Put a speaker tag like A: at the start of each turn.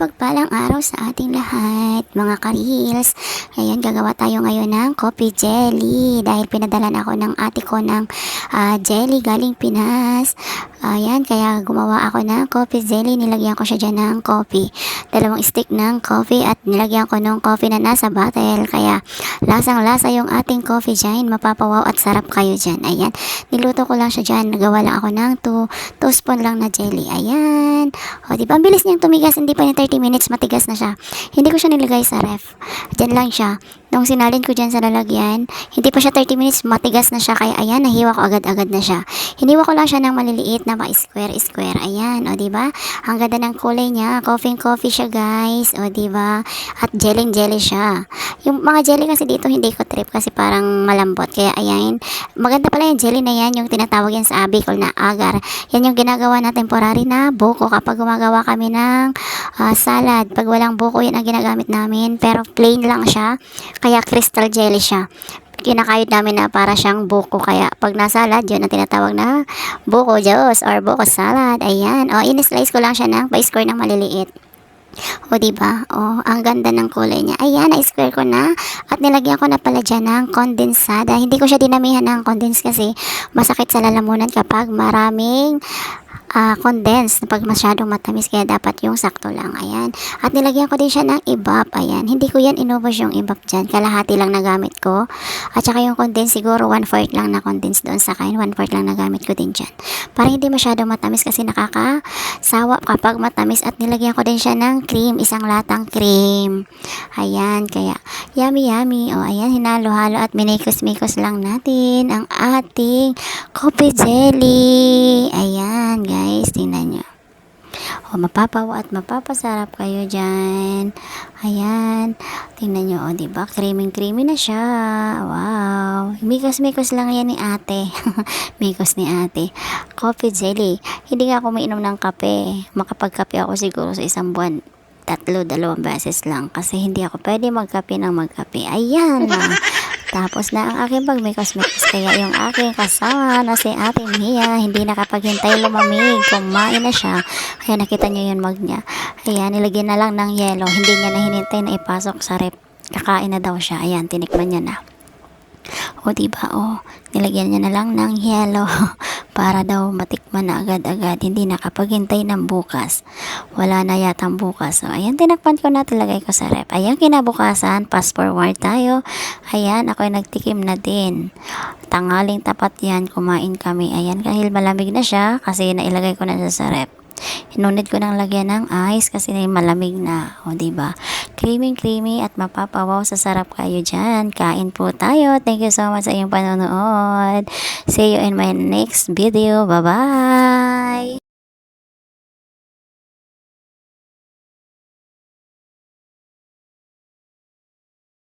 A: mapagpalang araw sa ating lahat, mga ka-reels. Ayan, gagawa tayo ngayon ng coffee jelly dahil pinadalan ako ng ate ko ng jelly galing Pinas. Ayan, kaya gumawa ako ng coffee jelly. Nilagyan ko siya dyan ng coffee. 2 stick ng coffee at nilagyan ko ng coffee na nasa bottle. Kaya lasang-lasa yung ating coffee dyan. Mapapawaw at sarap kayo dyan. Ayan, niluto ko lang siya dyan. Nagawa lang ako ng 2 spoon lang na jelly. Ayan. O, diba? Ang bilis niyang tumigas. Hindi pa ni 30 minutes, matigas na siya. Hindi ko siya nilagay sa ref. Diyan lang siya. Nung sinalin ko dyan sa lalagyan, hindi pa siya 30 minutes, matigas na siya. Kaya ayan, nahiwa ko agad-agad na siya. Hiniwa ko lang siya ng maliliit na square. Ayan, o diba? Ang ganda ng kulay niya. Coffee siya, guys. O diba? At jelly siya. Yung mga jelly kasi dito, hindi ko trip kasi parang malambot. Kaya ayan, maganda pala yung jelly na yan, yung tinatawag yan sa Bicol na agar. Yan yung ginagawa na temporary na buko kapag gumagawa kami ng salad. Pag walang buko, yan ang ginagamit namin. Pero plain lang siya. Kaya crystal jelly siya. Kinakayod namin na para siyang buko. Kaya pag nasalad, yun ang tinatawag na buko juice or buko salad. Ayan. O, in-slice ko lang siya ng pa-square ng maliliit. O, diba? O, ang ganda ng kulay niya. Ayan, na-square ko na. At nilagyan ko na pala dyan ng kondensada. Hindi ko siya dinamihan ng condense kasi masakit sa lalamunan kapag maraming condensed pag masyadong matamis, kaya dapat yung sakto lang. Ayan, at nilagyan ko din siya ng ibap. Ayan, hindi ko yan inubos yung ibap dyan, kalahati lang nagamit ko. At saka yung condensed siguro 1/4 lang na condensed doon sa kain, 1/4 lang nagamit ko din dyan para hindi masyadong matamis kasi nakakasawa kapag matamis. At nilagyan ko din siya ng cream, 1 latang cream. Ayan, kaya yummy. O ayan, hinalo-halo at minikos-mikos lang natin ang ating coffee jelly. Ayan, guys, tingnan nyo. O, mapapawa at mapapasarap kayo dyan. Ayan, tingnan nyo, o, diba? Creamy na siya. Wow, mikos-mikos lang yan ni ate. Mikos ni ate. Coffee jelly. Hindi nga ako mainom ng kape. Makapagkape ako siguro sa 1 buwan 2 beses lang kasi hindi ako pwede magkape ng magkape. Ayan na. Tapos na ang aking pagmikos-mikos, kaya yung aking kasama na si Ate Mia hindi nakapaghintay lumamig, kumain na siya. Kaya nakita niyo yung mug niya. Ayan, nilagyan na lang ng yelo. Hindi niya na hinintay na ipasok sa rep. Kakain na daw siya. Ayan, tinikman niya na. O, diba? O, nilagyan niya na lang ng yelo para daw matikman na agad-agad. Hindi nakapaghintay ng bukas. Wala na yatang bukas. So, ayan, tinakpan ko na, tilagay ko sa rep. Ayan, kinabukasan, fast forward tayo. Ayan, ako'y nagtikim na din. Tanghaling tapat yan, kumain kami. Ayan, kahil malamig na siya, kasi nailagay ko na siya sa rep. Hinunod ko ng lagyan ng ice kasi malamig na. O, diba? Creamy at mapapawaw sa sarap kayo dyan. Kain po tayo. Thank you so much sa iyong panonood. See you in my next video. Bye-bye!